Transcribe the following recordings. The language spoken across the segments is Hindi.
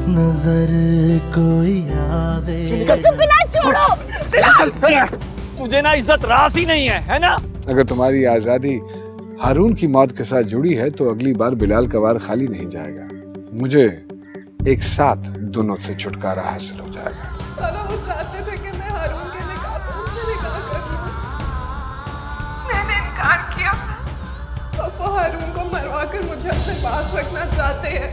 नजर कोई आवे। छोड़ो। तुझे ना इज्जत रास ही नहीं है ना? अगर तुम्हारी आजादी हारून की मौत के साथ जुड़ी है तो अगली बार बिलाल का वार खाली नहीं जाएगा। मुझे एक साथ दोनों से छुटकारा हासिल हो जाएगा। दादा वो चाहते थे कि मैं हारून के निकाह पे उनसे निकाह कर लूं। मैंने इनकार किया। अब वो हारून को मरवा कर मुझे अपने पास रखना चाहते हैं।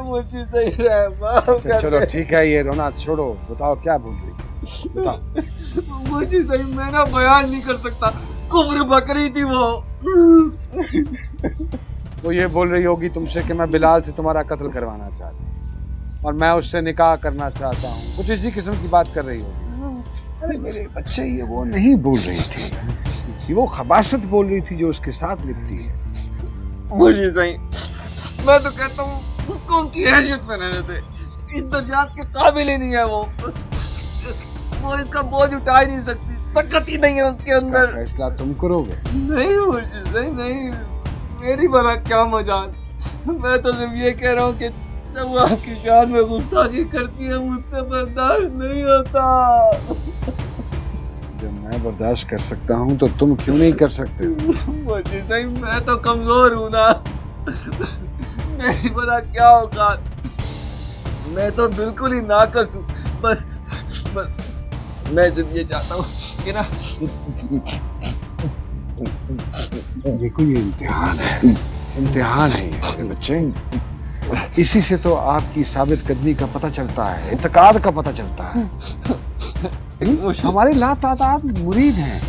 मुझे सही रहा। चलो ठीक है, ये रोना छोड़ो। बताओ क्या बोल रही थी? बताओ। मुझे सही, मैं ना बयान नहीं कर सकता। कुब्र बकरी थी वो ये बोल रही होगी तुमसे कि मैं बिलाल से तुम्हारा कत्ल करवाना चाहती हूँ और मैं उससे निकाह करना चाहता हूँ। कुछ इसी किस्म की बात कर रही होगी। अरे मेरे बच्चे, ये वो नहीं बोल रही थी, ये वो खबासत बोल रही थी जो उसके साथ लिखती है। मुझे सही, मैं तो कहता हूँ उसको उसकी हैसियत में रहने दे। इस दर्जात के काबिल ही नहीं है वो इसका बोझ उठा ही नहीं सकती। ताकत ही नहीं है उसके अंदर। फैसला तुम करोगे? नहीं मुझे सही, नहीं मेरी बना क्या मजाल। मैं तो सिर्फ ये कह रहा हूँ कि जब वो आपकी शान में गुस्ताखी करती है मुझसे बर्दाश्त नहीं होता। जब मैं बर्दाश्त कर सकता हूँ तो तुम क्यों नहीं कर सकते? मुझे नहीं, मैं तो कमजोर हूँ ना। मेरी बना क्या औकात। मैं तो बिल्कुल ही नाकस हूँ। बस मैं सिर्फ ये चाहता हूँ कि ना, देखो ये इम्तिहान है, इम्तिहान है ये बच्चे। इसी से तो आपकी साबित कदमी का पता चलता है, इत्तेकाद का पता चलता है। हमारे लातादाद मुरीद हैं,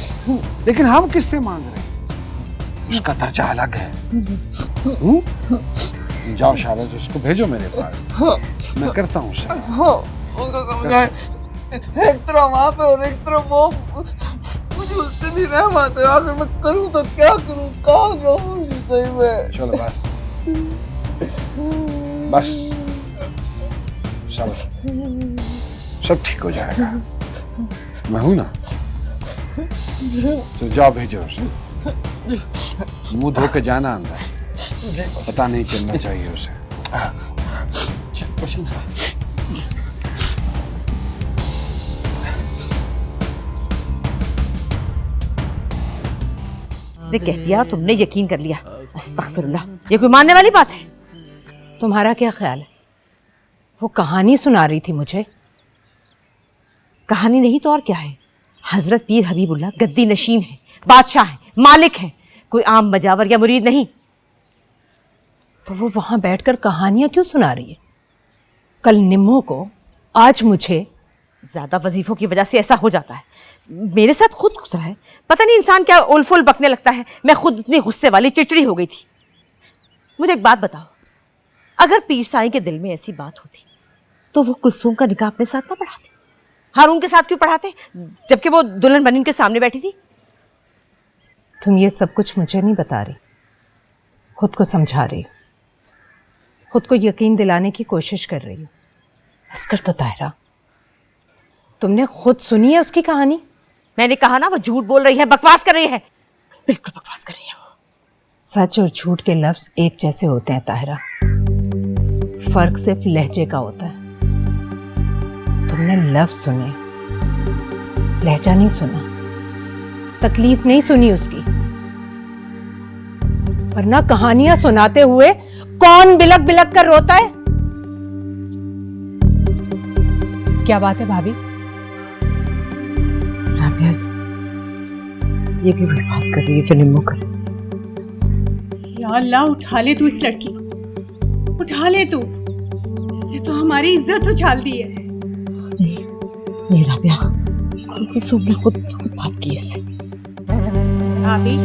लेकिन हम किससे मांग रहे हैं? उसका दर्जा अलग है। जाओ शाबाश, उसको भेजो मेरे पास, मैं करता हूँ उसे। उसको समझाए। एक तरह वहाँ पे और एक तरफ वो, मुझे उससे भी रहम आता है। आखिर मैं करूँ तो क्या करूँ, कहाँ जाऊँ सही में। चलो बस बस, सब ठीक हो जाएगा। मैं हूं ना, तो जाओ भेजो उसे। मुंह धो के जाना अंदर, पता नहीं चलना चाहिए उसे। उसने कह दिया, तुमने यकीन कर लिया। अस्तगफिरुल्लाह, ये कोई मानने वाली बात है? तुम्हारा क्या ख्याल है? वो कहानी सुना रही थी मुझे। कहानी नहीं तो और क्या है। हजरत पीर हबीबुल्लाह गद्दी नशीन है, बादशाह है, मालिक है, कोई आम मजावर या मुरीद नहीं। तो वो वहां बैठकर कहानियां क्यों सुना रही है? कल निम्मो को, आज मुझे। ज्यादा वजीफों की वजह से ऐसा हो जाता है। मेरे साथ खुद गुजरा है। पता नहीं इंसान क्या उलफुल बकने लगता है। मैं खुद इतनी गुस्से वाली चिड़चिड़ी हो गई थी। मुझे एक बात बताओ, अगर पीर साईं के दिल में ऐसी बात होती तो वो कुलसूम का निकाह अपने साथ ना पढ़ाते? हारून के साथ क्यों पढ़ाते, जबकि वो दुल्हन बनी उनके सामने बैठी थी? तुम ये सब कुछ मुझे नहीं बता रही, खुद को समझा रही हो, खुद को यकीन दिलाने की कोशिश कर रही हो। अस्कर तो ताहिरा, तुमने खुद सुनी है उसकी कहानी? मैंने कहा ना, वो झूठ बोल रही है, बकवास कर रही है, बिल्कुल बकवास कर रही है। सच और झूठ के लफ्ज एक जैसे होते हैं ताहिरा, फर्क सिर्फ लहजे का होता है। तुमने लफ्ज सुने, लहजा नहीं सुना, तकलीफ नहीं सुनी उसकी। वरना कहानियां सुनाते हुए कौन बिलक बिलक कर रोता है? क्या बात है भाभी? राबिया, ये भी वही बात कर रही है जो निम्मो कर। या अल्लाह, उठा ले तू इस लड़की को, उठा ले तू। इसने तो हमारी इज्जत उछाल दी है। नहीं राबिया, कुलसूम ने खुद बात की इससे। भाभी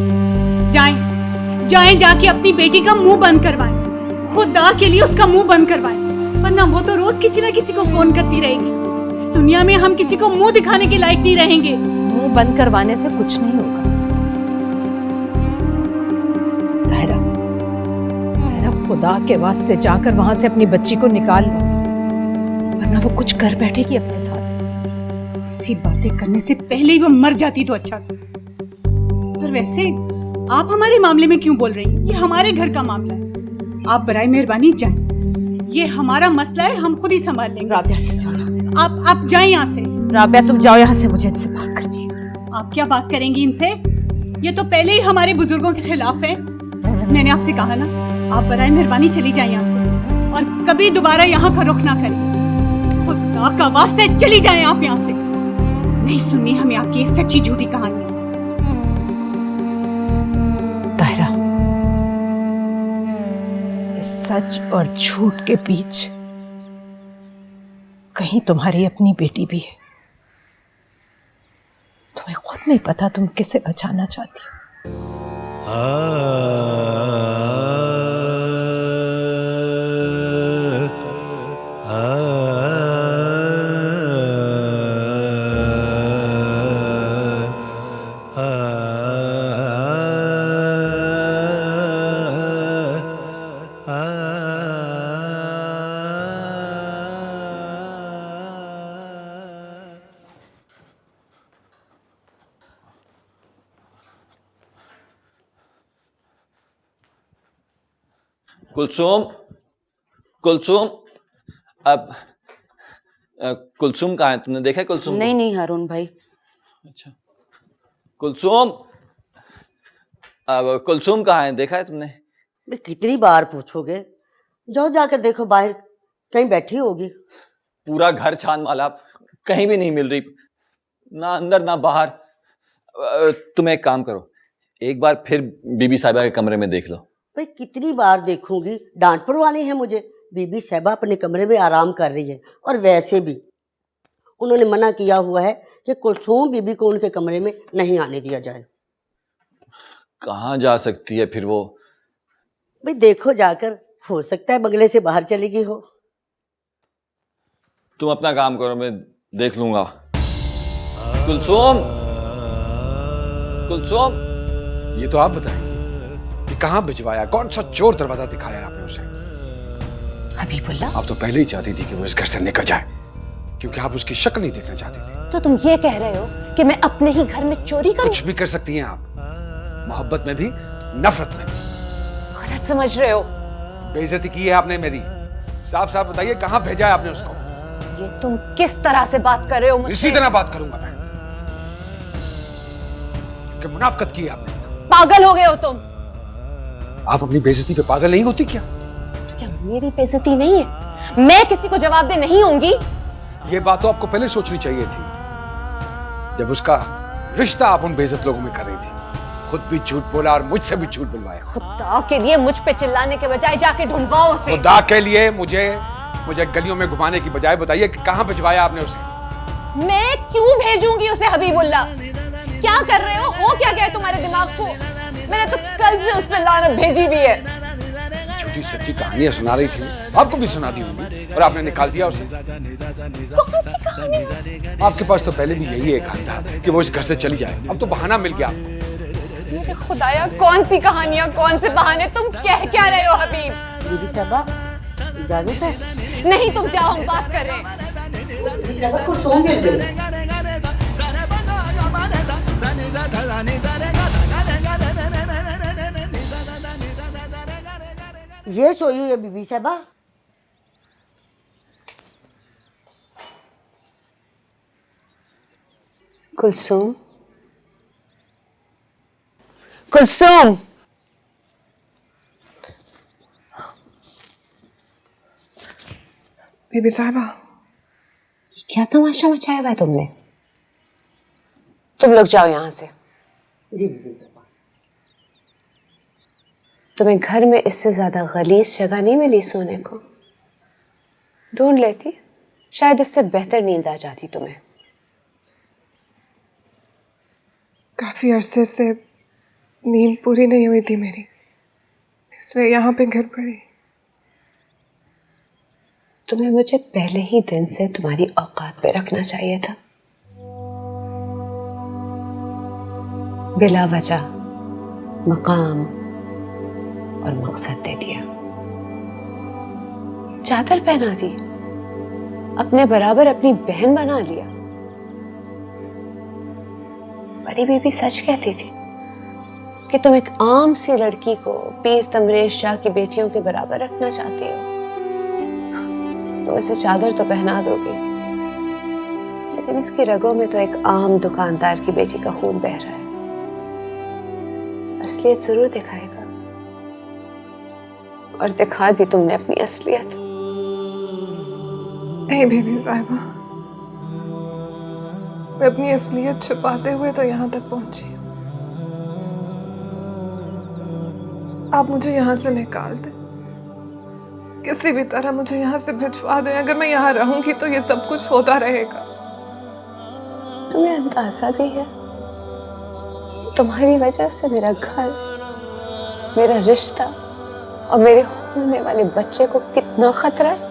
जाएं जाके अपनी बेटी का मुंह बंद करवाएं। खुदा के लिए उसका मुंह बंद करवाएं, वरना वो तो रोज किसी ना किसी को फोन करती रहेगी। इस दुनिया में हम किसी को मुंह दिखाने के लायक नहीं रहेंगे। मुंह बंद करवाने से कुछ नहीं होगा ताहिरा, खुदा के वास्ते जाकर वहां से अपनी बच्ची को निकाल लो, वरना वो कुछ कर बैठेगी अपने साथ। ऐसी बातें करने से पहले ही वो मर जाती तो अच्छा था। और वैसे आप हमारे मामले में क्यों बोल रही हैं? ये हमारे घर का मामला है। आप बराए मेहरबानी जाएं। ये हमारा मसला है, हम खुद ही संभाल लेंगे। राबिया तुम जाओ यहाँ से। आप जाएं यहाँ से। राबिया तुम जाओ यहाँ से, मुझे इनसे बात करनी है। आप क्या बात करेंगी इनसे? ये तो पहले ही हमारे बुजुर्गों के खिलाफ है। मैंने आपसे कहा ना, आप बराए मेहरबानी चली जाएं यहाँ से और कभी दोबारा यहाँ का रुख ना करें। खुदा का वास्ते चली जाएं आप यहाँ से। नहीं सुननी हमें आपकी ये सच्ची झूठी कहानी। ताहिरा, इस सच और झूठ के बीच कहीं तुम्हारी अपनी बेटी भी है। तुम्हें खुद नहीं पता तुम किसे बचाना चाहती हो। कुलसुम, कुलसुम, अब कुलसुम कहाँ है? तुमने देखा है कुलसुम? नहीं नहीं हारून भाई। अच्छा, कुलसुम, अब कुलसुम कहाँ है? देखा है तुमने? मैं कितनी बार पूछोगे? जाओ जाकर देखो, बाहर कहीं बैठी होगी। पूरा घर छान माला, कहीं भी नहीं मिल रही, ना अंदर ना बाहर। तुम एक काम करो, एक बार फिर बीबी साहिबा के कमरे में देख लो। भाई कितनी बार देखूंगी? डांट पड़वानी है मुझे? बीबी साहिबा अपने कमरे में आराम कर रही है, और वैसे भी उन्होंने मना किया हुआ है कि कुलसूम बीबी को उनके कमरे में नहीं आने दिया जाए। कहाँ जा सकती है फिर वो? भाई देखो जाकर, हो सकता है बंगले से बाहर चली गई हो। तुम अपना काम करो, मैं देख लूंगा। कुलसुम, कुलसुम, ये तो आप बताएंगे कि कहाँ भिजवाया, कौन सा चोर दरवाजा दिखाया आपने उसे? हबीबुल्लाह, आप तो पहले ही चाहती थी कि वो इस घर से निकल जाए, क्योंकि आप उसकी शक्ल नहीं देखना चाहती थी। तो तुम ये कह रहे हो कि मैं अपने ही घर में चोरी करूं? कुछ भी कर सकती हैं आप, मोहब्बत में भी, नफरत में भी। गलत समझ रहे हो। बेइज्जती की है आपने मेरी। साफ साफ बताइए, कहाँ भेजा है आपने उसको? ये तुम किस तरह से बात कर रहे हो मुझसे? इसी तरह बात करूंगा मैं, कि मुनाफकत की है आपने। पागल हो गए हो तुम। आप अपनी बेइज्जती पे पागल नहीं होती क्या? तो क्या मेरी बेइज्जती नहीं है? मैं किसी को जवाबदेह नहीं होंगी? ये बात तो आपको पहले सोचनी चाहिए थी, जब उसका रिश्ता आप उन बेइज्जत लोगों में कर रही थी। खुद भी झूठ बोला और मुझसे भी झूठ बुलवाया। खुदा के लिए मुझ पे चिल्लाने के बजाय जाके ढूंढवाओ उसे। खुदा के लिए मुझे गलियों में घुमाने की बजाय बताइए कि कहाँ भिजवाया आपने उसे? मैं क्यों भेजूंगी उसे हबीबुल्लाह? क्या कर रहे हो क्या क्या है तुम्हारे दिमाग को? मैंने तो कल से उस पर लानत भेजी भी है। झूठी सच्ची कहानियां सुना रही थी, आपको भी सुना दी होंगी, और आपने निकाल दिया उसे। कौन सी कहानी? आपके पास तो पहले भी यही एक हल था कि वो इस घर से चली जाए, अब तो बहाना मिल गया। मेरे खुदाया, कौन सी कहानियां, कौन से बहाने? तुम कह क्या रहे हो हबीब? बीबी साहिबा, इजाजत है? नहीं, तुम जाओ, हम बात कर रहे हैं। बीबी साहिबा कुलसूम मिल गई। ये सोई हुई है बीबी साहिबा। कुलसूम, कुलसूम, बीबी साहिबा, क्या तमाशा मचाया हुआ है तुमने? तुम लोग जाओ यहाँ से। जी बीबी साहिबा। तुम्हें घर में इससे ज्यादा गलीज जगह नहीं मिली सोने को? ढूंढ लेती, शायद इससे बेहतर नींद आ जाती तुम्हें। काफी अरसे से नींद पूरी नहीं हुई थी मेरी, इसलिए यहाँ पे गिर पड़ी। तुम्हें मुझे पहले ही दिन से तुम्हारी औकात पे रखना चाहिए था। बिला वजह मकाम और मकसद दे दिया, चादर पहना दी, अपने बराबर अपनी बहन बना लिया। बड़ी बीबी सच कहती थी कि तुम एक आम सी लड़की को पीर तमरेज शाह की बेटियों के बराबर रखना चाहती हो। तुम इसे चादर तो पहना दोगी, लेकिन इसकी रगों में तो एक आम दुकानदार की बेटी का खून बह रहा है। असलियत जरूर दिखाएगा, और दिखा दी तुमने अपनी असलियत। नहीं बीबी साहिबा, मैं अपनी असलियत छुपाते हुए तो यहाँ तक पहुंची हूँ। आप मुझे यहाँ से निकाल दें, किसी भी तरह मुझे यहाँ से भिजवा दें। अगर मैं यहाँ रहूंगी तो ये सब कुछ होता रहेगा। तुम्हें अंदाजा भी है तुम्हारी वजह से मेरा घर, मेरा रिश्ता और मेरे होने वाले बच्चे को कितना खतरा है?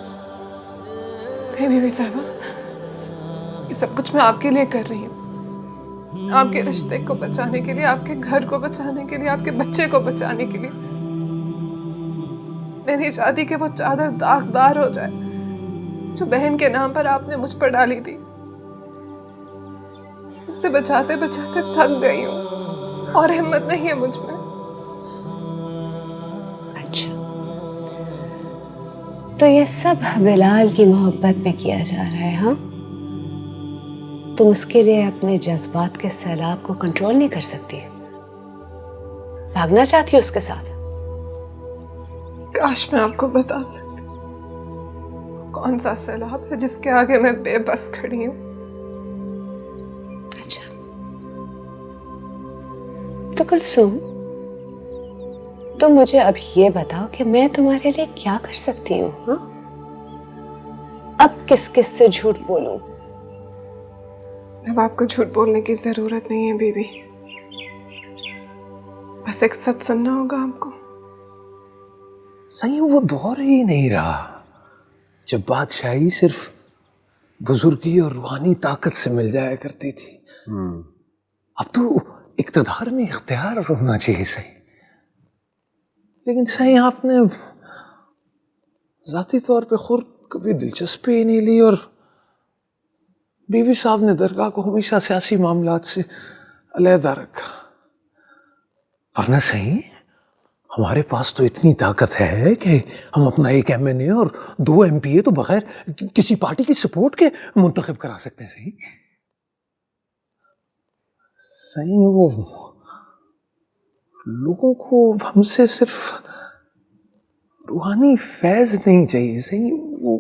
नहीं बीबी साहिबा, ये सब कुछ मैं आपके लिए कर रही हूँ, आपके रिश्ते को बचाने के लिए, आपके घर को बचाने के लिए, आपके बच्चे को बचाने के लिए। मैं नहीं चाहती कि वो चादर दागदार हो जाए जो बहन के नाम पर आपने मुझ पर डाली थी। उसे बचाते बचाते थक गई हूँ और हिम्मत नहीं है मुझ में। अच्छा, तो ये सब बिलाल की मोहब्बत में किया जा रहा है? हाँ, तुम उसके लिए अपने जज्बात के सैलाब को कंट्रोल नहीं कर सकती, भागना चाहती हो उसके साथ? काश मैं आपको बता सकती कौन सा सैलाब है जिसके आगे मैं बेबस खड़ी हूँ। अच्छा, तो कुलसुम, तुम मुझे अब ये बताओ कि मैं तुम्हारे लिए क्या कर सकती हूँ? हाँ, अब किस किस से झूठ बोलूं? अब आपको झूठ बोलने की जरूरत नहीं है बीबी, बस एक सच सुनना होगा आपको। सही वो दौर ही नहीं रहा जब बादशाही सिर्फ बुजुर्गी और रूहानी ताकत से मिल जाया करती थी। अब तो इक्तदार में इख्तियार होना चाहिए सही। लेकिन सही आपने जाती तौर पे खुद कभी दिलचस्पी ही नहीं ली और बीबी साहब ने दरगाह को हमेशा सियासी मामलात से अलहदा रखा। वरना सही हमारे पास तो इतनी ताकत है कि हम अपना एक MNA और 2 MPA तो बगैर किसी पार्टी की सपोर्ट के मुंतखब करा सकते हैं। सही वो लोगों को हमसे सिर्फ रूहानी फैज नहीं चाहिए, सही वो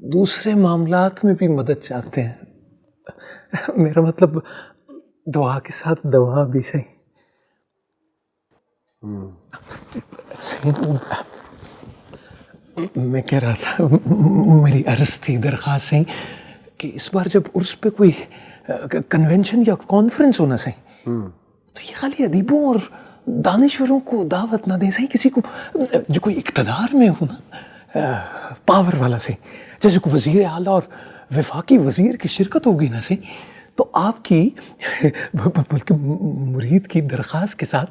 दूसरे मामलात में भी मदद चाहते हैं। मेरा मतलब दुआ के साथ दवा भी सही। मैं कह रहा था, मेरी अर्ज थी, दरख्वास्त सही कि इस बार जब उर्स पे कोई कन्वेंशन या कॉन्फ्रेंस होना सही तो ये खाली अदीबों और दानिश्वरों को दावत ना दें, सही किसी को जो कोई इक़्तिदार में हो ना, पावर वाला सही, जैसे कोई वज़ीर आला और वफाकी वज़ीर की शिरकत होगी ना सही, तो आपकी बल्कि मुरीद की दरख्वास्त के साथ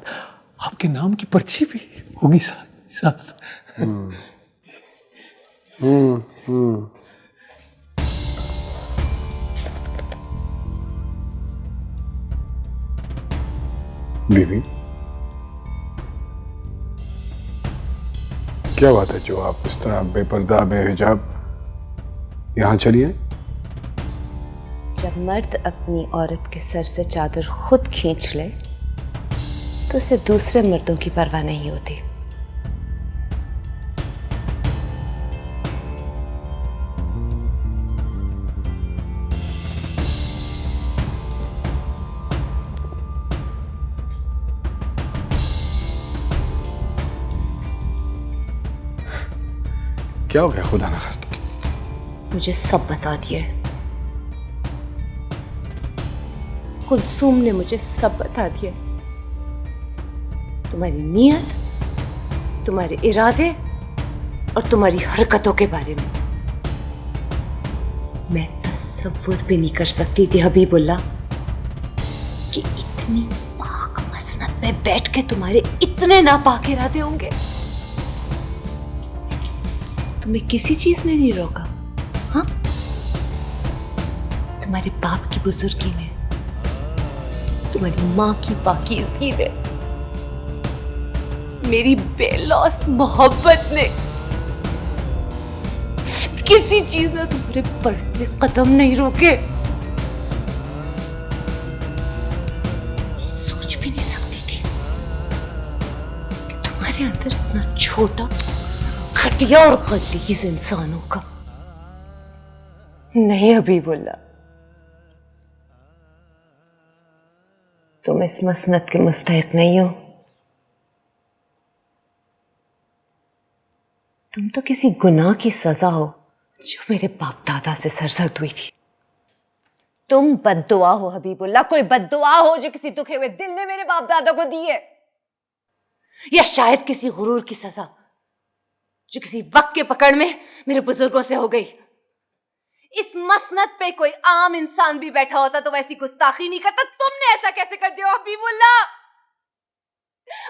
आपके नाम की पर्ची भी होगी साथ। बीबी, क्या बात है जो आप इस तरह बेपर्दा बेहिजाब यहाँ चली आए? जब मर्द अपनी औरत के सर से चादर खुद खींच ले तो उसे दूसरे मर्दों की परवाह नहीं होती। क्या हो गया खुदा ना खास्ता? मुझे सब बता दिए, कुलसुम ने मुझे सब बता दिए। तुम्हारी नीयत, तुम्हारे इरादे और तुम्हारी हरकतों के बारे में मैं तसव्वुर भी नहीं कर सकती थी हबीबुल्लाह कि इतनी पाक मसनद पे बैठ के तुम्हारे इतने नापाक इरादे होंगे। तुम्हें किसी चीज ने नहीं रोका, हाँ? तुम्हारे बाप की बुजुर्गी ने, तुम्हारी माँ की पाकीज़गी ने, मेरी बेलौस मोहब्बत ने किसी चीज ने तुम्हारे बढ़ते कदम नहीं रोके। सोच भी नहीं सकती थी कि तुम्हारे अंदर इतना छोटा, घटिया और गलीज इंसान होगा। नहीं हबीबुल्ला, तुम इस मसनत के मुस्तहिक नहीं हो। तुम तो किसी गुनाह की सजा हो जो मेरे बाप दादा से सरजद हुई थी। तुम बद्दुआ हो हबीबुल्ला, कोई बद्दुआ हो जो किसी दुखे हुए दिल ने मेरे बाप दादा को दी है, या शायद किसी गुरूर की सजा जो किसी वक्त के पकड़ में मेरे बुजुर्गों से हो गई। इस मसनद पे कोई आम इंसान भी बैठा होता तो वैसी गुस्ताखी नहीं करता। तुमने ऐसा कैसे कर दिया हबीबुल्ला?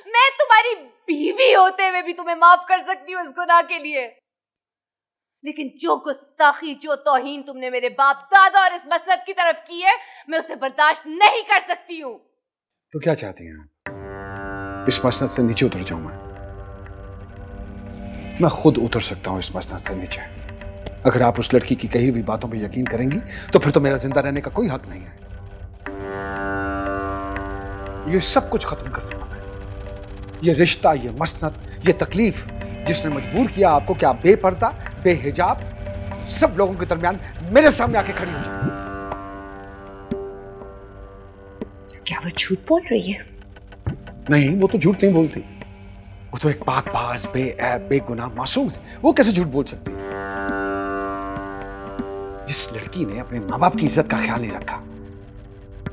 मैं तुम्हारी बीवी होते हुए भी तुम्हें माफ कर सकती हूँ इस गुनाह के लिए, लेकिन जो गुस्ताखी, जो तौहीन तुमने मेरे बाप दादा और इस मसनद की तरफ की है, मैं उसे बर्दाश्त नहीं कर सकती हूँ। तो क्या चाहती हैं? इस मसनद से नीचे उतर जाऊं मैं खुद उतर सकता हूं इस मसनद से नीचे। अगर आप उस लड़की की कही हुई बातों पर यकीन करेंगी तो फिर तो मेरा जिंदा रहने का कोई हक नहीं है। ये सब कुछ खत्म कर दूंगा मैं। ये रिश्ता, ये मसनद, ये तकलीफ जिसने मजबूर किया आपको कि आप बेपर्दा, बेहिजाब सब लोगों के दरमियान मेरे सामने आके खड़ी हो जाए। क्या वो झूठ बोल रही है? नहीं, वो तो झूठ नहीं बोलती। वो तो एक पाकबाज, बेऐब, बेगुनाह मासूम है। वो कैसे झूठ बोल सकती है? जिस लड़की ने अपने माँ बाप की इज्जत का ख्याल नहीं रखा,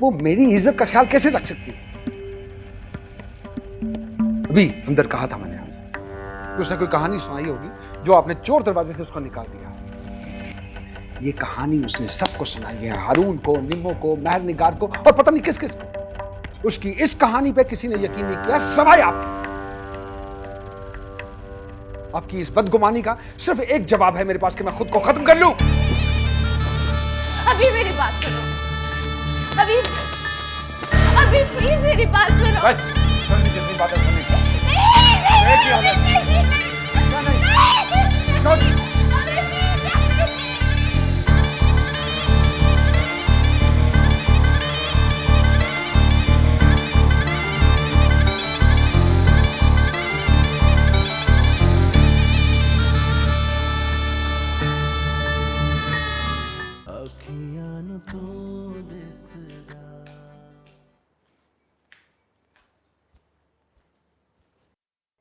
वो मेरी इज्जत का ख्याल कैसे रख सकती है? अभी अंदर कहा था मैंने आपसे कि उसने कोई कहानी सुनाई होगी जो आपने चोर दरवाजे से उसको निकाल दिया। ये कहानी उसने सबको सुनाई है, हारून को, निम्मो को, महर निगार को और पता नहीं किस किस को। उसकी इस कहानी पे किसी ने यकीन नहीं किया सवाए आपके। आपकी इस बदगुमानी का सिर्फ एक जवाब है मेरे पास कि मैं खुद को खत्म कर लूं। अभी मेरी बात सुनो, अभी प्लीज मेरी बात सुनो। बस जल्दी जल्दी बातें सुनने का।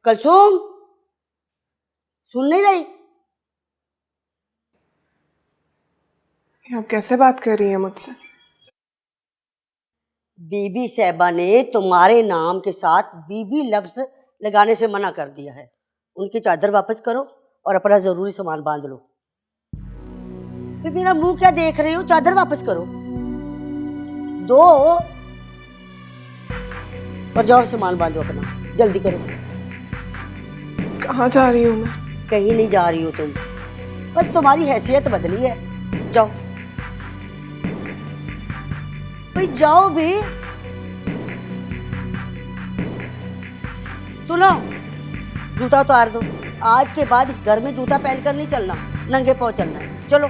कुलसुम, सुन नहीं रही? आप कैसे बात कर रही हैं मुझसे? बीबी साहबा ने तुम्हारे नाम के साथ बीबी लफ्ज लगाने से मना कर दिया है। उनकी चादर वापस करो और अपना जरूरी सामान बांध लो। फिर मेरा मुंह क्या देख रही हो? चादर वापस करो, दो और जाओ सामान बांधो अपना, जल्दी करो। कहाँ जा रही हूँ मैं? कहीं नहीं जा रही हो तुम, बस तुम्हारी हैसियत बदली है। जाओ भाई, जाओ भी। सुनो, जूता उतार दो। आज के बाद इस घर में जूता पहनकर नहीं चलना, नंगे पांव चलना है। चलो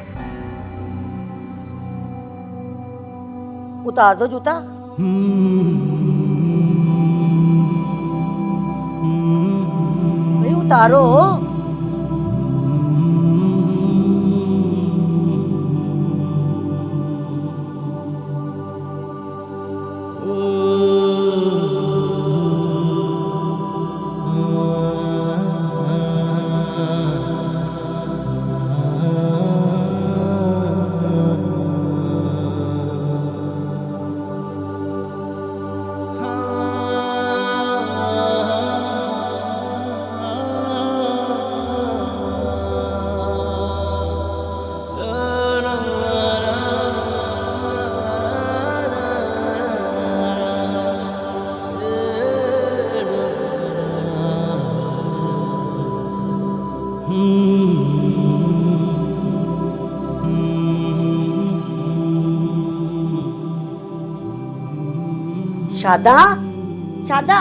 उतार दो जूता। भाई उतारो। शादा, शादा,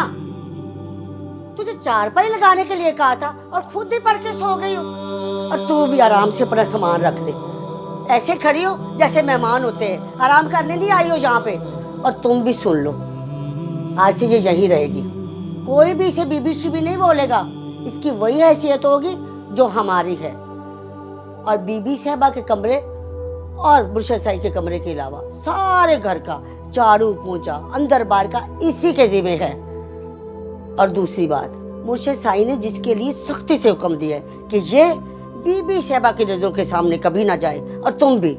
तुझे चारपाई लगाने के लिए कहा था और खुद ही पढ़ के सो गई हो। और तू भी आराम से अपना सामान रख दे, ऐसे खड़ी हो जैसे मेहमान होते हैं, आराम करने नहीं आई हो यहाँ पे। और तुम भी सुन लो, आज से ये यहीं रहेगी, कोई भी इसे बीबी शीबी नहीं बोलेगा। इसकी वही हैसियत होगी जो हमारी है। और बीबी साहबा के कमरे और मुर्शद साई के कमरे के अलावा सारे घर का झाड़ू पोंछा अंदर बाहर का इसी के जिम्मे है। और दूसरी बात, मुर्शद साई ने जिसके लिए सख्ती से हुक्म दिया है कि ये बीबी साहबा की नजरों के सामने कभी ना जाए। और तुम भी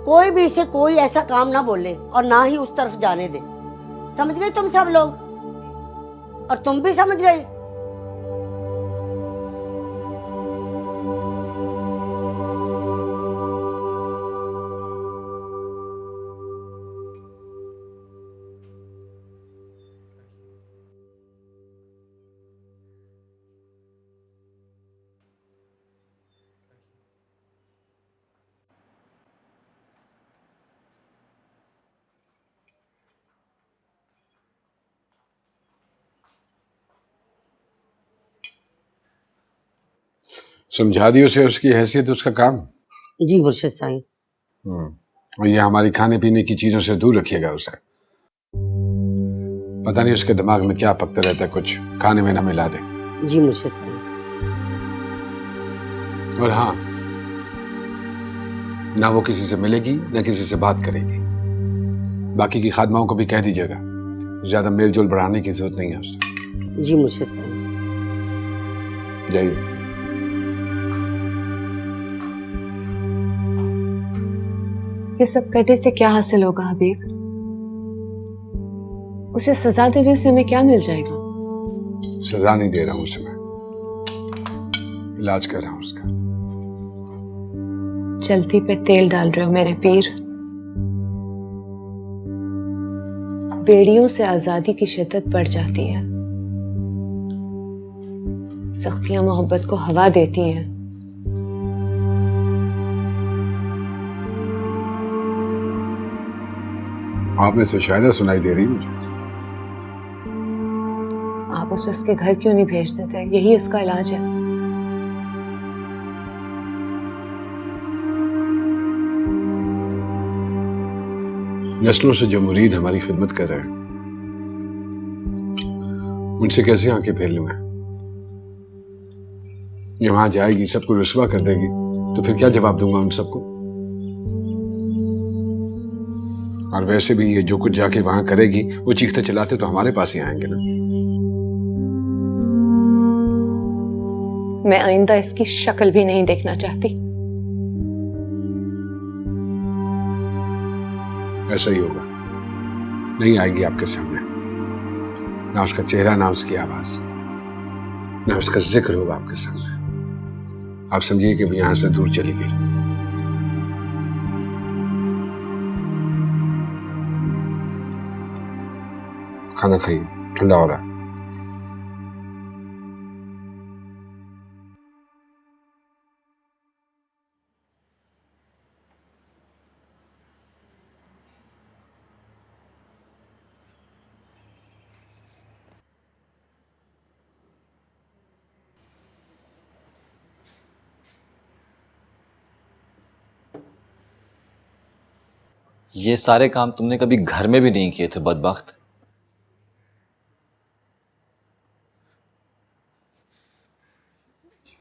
कोई भी इसे कोई ऐसा काम ना बोले और ना ही उस तरफ जाने दे। समझ गए तुम सब लोग? और तुम भी समझ गए? समझा दियो उसे, उसकी हैसियत उसका काम। जी मुर्शिद साईं। और ये हमारी खाने पीने की चीजों से दूर रखिएगा उसे। पता नहीं उसके दिमाग में क्या पकता रहता है, कुछ खाने में ना मिला दे। जी मुर्शिद साईं। और हाँ, ना वो किसी से मिलेगी ना किसी से बात करेगी। बाकी की खादमाओं को भी कह दीजिएगा, ज्यादा मेल जोल बढ़ाने की जरूरत नहीं है उससे। जी मुर्शिद साईं। जाइए। ये सब करने से क्या हासिल होगा हबीब? उसे सजा देने से हमें क्या मिल जाएगा? सजा नहीं दे रहा हूं उसे, मैं इलाज कर रहा हूं उसका। चलती पे तेल डाल रहे हो मेरे पीर। बेड़ियों से आजादी की शिद्दत बढ़ जाती है, सख्तियां मोहब्बत को हवा देती हैं। आप में से शायद सुनाई दे रही मुझे। आप उसे उसके घर क्यों नहीं भेज देते? यही इसका इलाज है। नस्लों से जो मुरीद हमारी खिदमत कर रहे हैं, उनसे कैसे आंखें फेर लूं मैं? ये वहां जाएगी, सबको रुस्वा कर देगी, तो फिर क्या जवाब दूंगा उन सबको? और वैसे भी ये जो कुछ जाके वहां करेगी, वो चीखते चिल्लाते तो हमारे पास ही आएंगे ना। मैं आइंदा इसकी शक्ल भी नहीं देखना चाहती। ऐसा ही होगा, नहीं आएगी आपके सामने। ना उसका चेहरा, ना उसकी आवाज, ना उसका जिक्र होगा आपके सामने। आप समझिए कि वो यहां से दूर चली गई। खाना खाइए, ठंडा हो रहा है। ये सारे काम तुमने कभी घर में भी नहीं किए थे बदबख्त।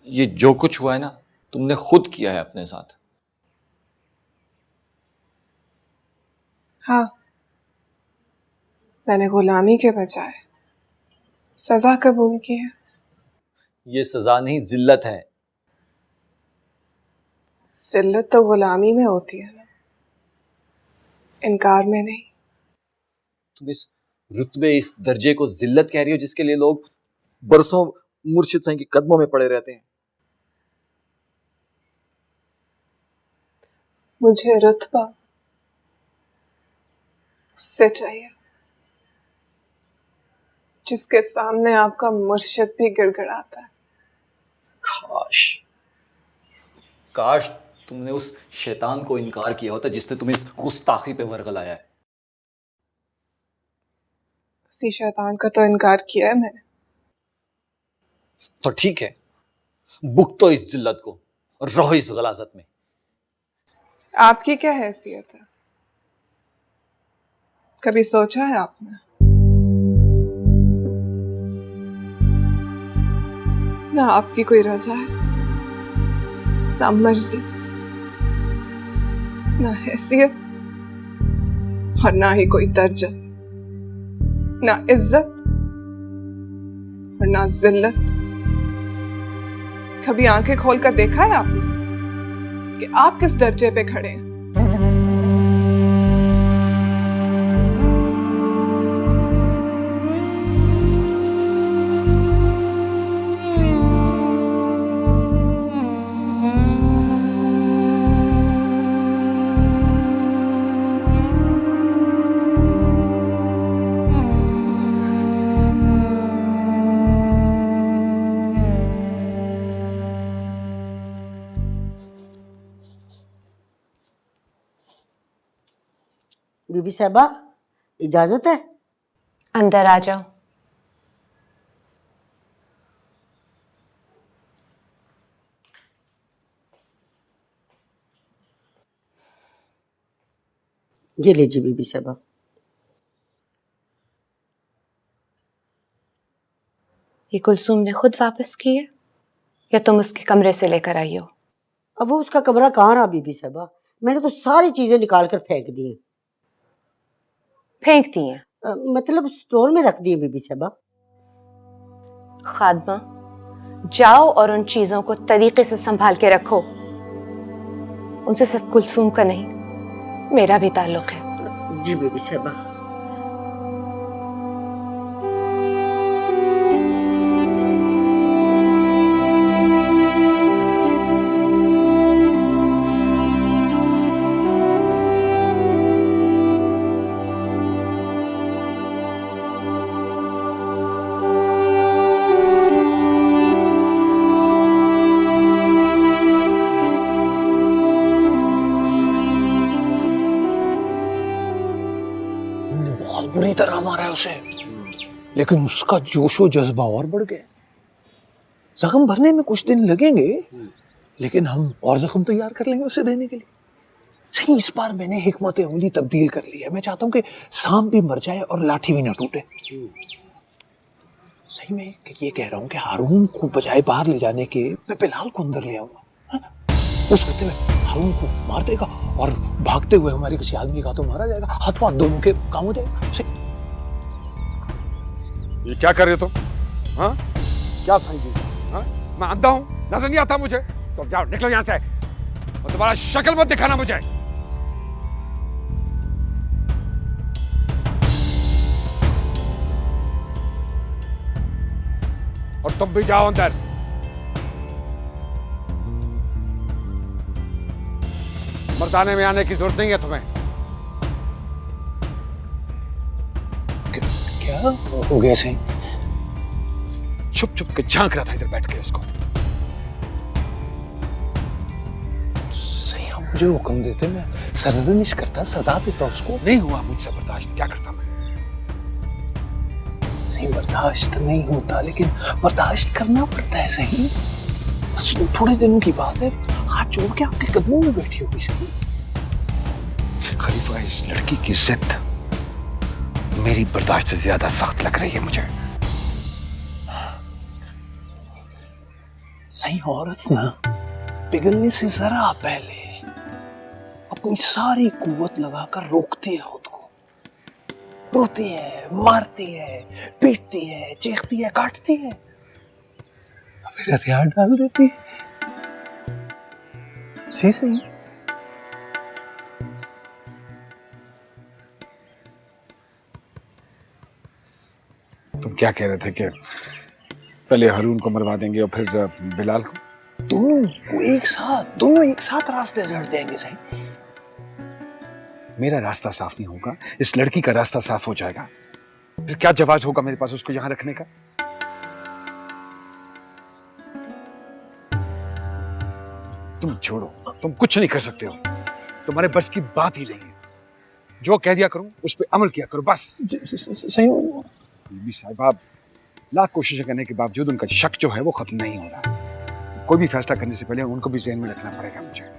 ये जो कुछ हुआ है ना, तुमने खुद किया है अपने साथ। हाँ, मैंने गुलामी के बजाय सजा कबूल की है। ये सजा नहीं, जिल्लत है। जिल्लत तो गुलामी में होती है ना, इनकार में नहीं। तुम इस रुतबे, इस दर्जे को जिल्लत कह रही हो जिसके लिए लोग बरसों मुर्शिद साईं के कदमों में पड़े रहते हैं। मुझे रुतबा उससे चाहिए जिसके सामने आपका मुर्शिद भी गिड़गिड़ाता है। काश काश तुमने उस शैतान को इनकार किया होता जिसने तुम्हें इस गुस्ताखी पे वर्गलाया है। उसी शैतान का तो इनकार किया है मैंने। तो ठीक है, बुक तो इस जिल्लत को और रहो इस गलाजत में। आपकी क्या हैसियत है? कभी सोचा है आपने? ना आपकी कोई रजा है, ना मर्जी, ना हैसियत और ना ही कोई दर्जा, ना इज्जत और ना जिल्लत। कभी आंखें खोलकर देखा है आपने कि आप किस दर्जे पे खड़े हैं? बीबी साहबा, इजाजत है? अंदर आ जाओ। ये लीजिए बीबी साहबा। ये कुलसूम ने खुद वापस की है या तुम उसके कमरे से लेकर आई हो? अब वो उसका कमरा कहाँ रहा बीबी साहबा, मैंने तो सारी चीजें निकाल कर फेंक दी। फेंक दी हैं? मतलब स्टोर में रख दी बीबी साहबा। खादमा, जाओ और उन चीजों को तरीके से संभाल के रखो। उनसे सिर्फ कुलसूम का नहीं, मेरा भी ताल्लुक है। जी बीबी साहबा। बहुत बुरी तरह मारा है उसे, लेकिन उसका जोशो जज्बा और बढ़ गया। जख्म भरने में कुछ दिन लगेंगे, लेकिन हम और जख्म तैयार कर लेंगे उसे देने के लिए। सही, इस बार मैंने हिकमत अमली तब्दील कर ली है। मैं चाहता हूँ कि सांप भी मर जाए और लाठी भी ना टूटे। सही में ये कह रहा हूँ कि हारून को बजाय बाहर ले जाने के मैं बिलाल को अंदर ले आऊंगा। उस करते हुए हारून को मार देगा और भागते हुए हमारे किसी आदमी का तो मारा जाएगा, हाथ वाथ दोनों के काम हो जाएगा। ये क्या कर रहे हो तुम? हाँ, क्या समझी? हाँ, मैं अंधा हूँ, नजर नहीं आता मुझे? तो जाओ, निकलो यहाँ से और तुम्हारा शक्ल मत दिखाना मुझे। और तुम भी जाओ अंदर। मर्दाने में आने की जरूरत नहीं है तुम्हें। क्या हो गया सही? छुप छुप के झांक रहा था इधर बैठ के उसको। सही, आप मुझे हुक्म देते, मैं सरजनिश करता, सजा देता उसको। नहीं हुआ मुझसे बर्दाश्त, क्या करता मैं? सही, बर्दाश्त नहीं होता, लेकिन बर्दाश्त करना पड़ता है। सही, बस थोड़े दिनों की बात है, हाथ जोड़ के आपके कदमों में बैठी होगी। सही, खलीफा, इस लड़की की जिद मेरी बर्दाश्त से ज्यादा सख्त लग रही है मुझे। सही, औरत ना पिघलने से जरा पहले अपनी सारी कुव्वत लगाकर रोकती है खुद को। रोती है, मारती है, पीटती है, चीखती है, काटती है, फिर हथियार डाल देती है। जी सही। तुम क्या कह रहे थे कि पहले हारून को मरवा देंगे और फिर बिलाल को? दोनों एक साथ रास्ते से हट जाएंगे। सही, मेरा रास्ता साफ नहीं होगा, इस लड़की का रास्ता साफ हो जाएगा। फिर क्या जवाब होगा मेरे पास उसको यहां रखने का? तुम छोड़ो, तुम कुछ नहीं कर सकते हो, तुम्हारे बस की बात ही नहीं है। जो कह दिया करूं उस पर अमल किया करो बस। सही हूँ। बीबी साहिबा, लाख कोशिशें करने के बावजूद उनका शक जो है वो खत्म नहीं हो रहा। कोई भी फैसला करने से पहले उनको भी ज़हन में रखना पड़ेगा मुझे।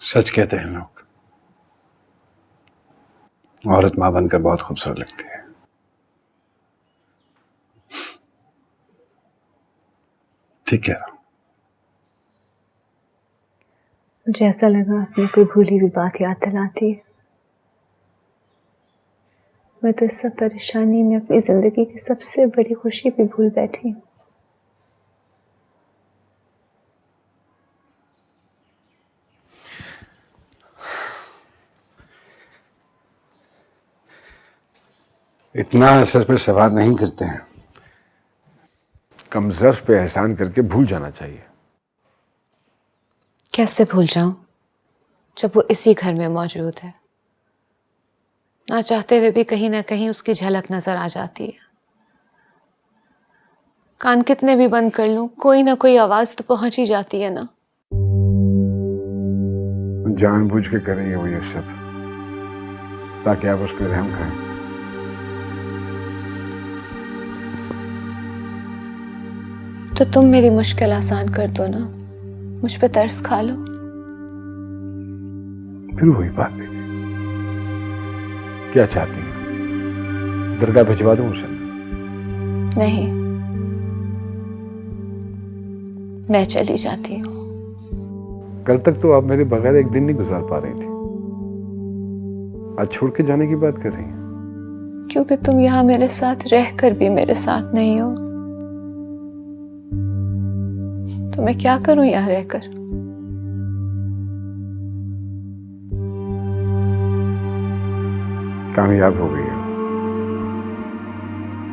सच कहते हैं लोग, औरत मां बनकर बहुत खूबसूरत लगती है। ठीक कह रहा हूं। मुझे ऐसा लगा आपने कोई भूली हुई बात याद दिलाती है। मैं तो इस सब परेशानी में अपनी जिंदगी की सबसे बड़ी खुशी भी भूल बैठी हूँ। इतना सर पे सवार नहीं करते हैं। कम ज़र्फ पे एहसान करके भूल जाना चाहिए। कैसे भूल जाऊं जब वो इसी घर में मौजूद है। ना चाहते हुए भी कहीं ना कहीं उसकी झलक नजर आ जाती है। कान कितने भी बंद कर लूं, कोई ना कोई आवाज तो पहुंच ही जाती है ना। जानबूझ के करेंगे वो ये सब ताकि आप उस पर रहम खाएं। तो तुम मेरी मुश्किल आसान कर दो ना, मुझ पे तरस खा लो। फिर वही बात भी। क्या चाहती हैं? दरगाह भिजवा दूं उसे? नहीं, मैं चली जाती हूँ। कल तक तो आप मेरे बगैर एक दिन नहीं गुजार पा रही थी, आज छोड़ के जाने की बात कर रही हैं। क्योंकि तुम यहाँ मेरे साथ रहकर भी मेरे साथ नहीं हो, तो मैं क्या करूं यहाँ रहकर। कामयाब हो गई है,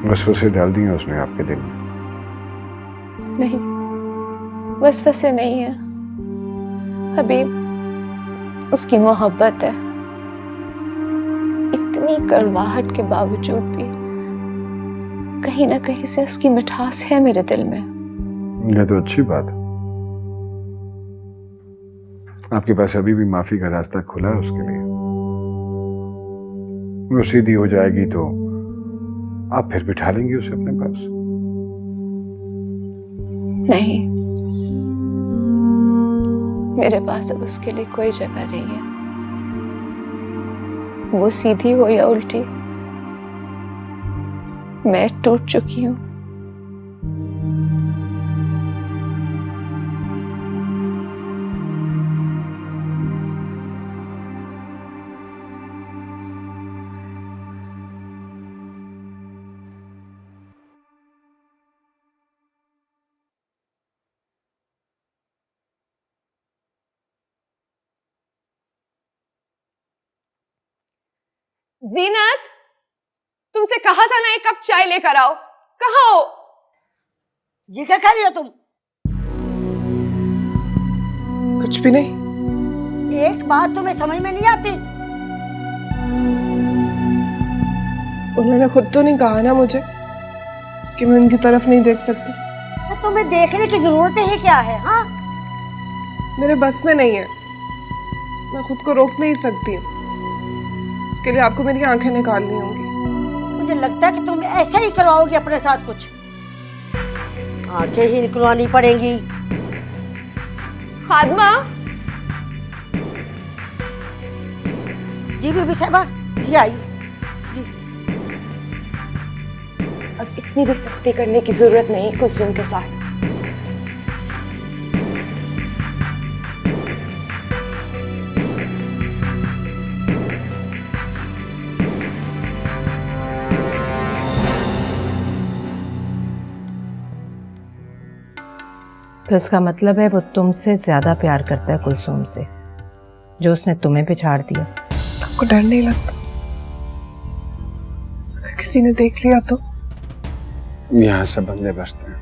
वसवसे डाल दी है उसने आपके दिल में। नहीं, वसवसे नहीं है हबीब, उसकी मोहब्बत है। इतनी कड़वाहट के बावजूद भी कहीं ना कहीं से उसकी मिठास है मेरे दिल में। ये तो अच्छी बात है। आपके पास अभी भी माफी का रास्ता खुला है उसके लिए। वो सीधी हो जाएगी तो आप फिर बिठा लेंगे उसे अपने पास। नहीं, मेरे पास अब उसके लिए कोई जगह नहीं है। वो सीधी हो या उल्टी, मैं टूट चुकी हूं। जीनत, तुमसे कहा था ना एक कप चाय लेकर आओ, कहाँ हो? ये क्या कर रही हो तुम? कुछ भी नहीं। एक बात तुम्हें समझ में नहीं आती? उन्होंने खुद तो नहीं कहा ना मुझे कि मैं उनकी तरफ नहीं देख सकती। तो तुम्हें देखने की जरूरत ही क्या है? हाँ, मेरे बस में नहीं है, मैं खुद को रोक नहीं सकती। इसके लिए आपको मेरी आंखें निकालनी होंगी। मुझे लगता है कि तुम ऐसा ही करवाओगी अपने साथ कुछ। आंखें ही निकलवानी पड़ेंगी। खादमा, जी बीबी साहिबा, जी आई जी। अब इतनी भी सख्ती करने की जरूरत नहीं कुलसुम के साथ। तो इसका मतलब है वो तुमसे ज्यादा प्यार करता है कुलसुम से, जो उसने तुम्हें पिछाड़ दिया। आपको डर नहीं लगता अगर किसी ने देख लिया तो? यहाँ सब बंदे बसते हैं,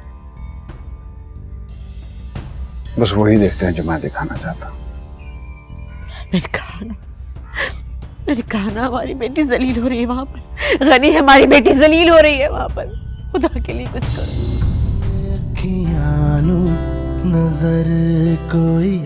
बस वही देखते हैं जो मैं दिखाना चाहता हूँ। मैंने कहा ना हमारी बेटी जलील हो रही है वहां पर। गनी, हमारी बेटी जलील हो रही है वहां पर। खुदा के लिए कुछ करो। नजर कोई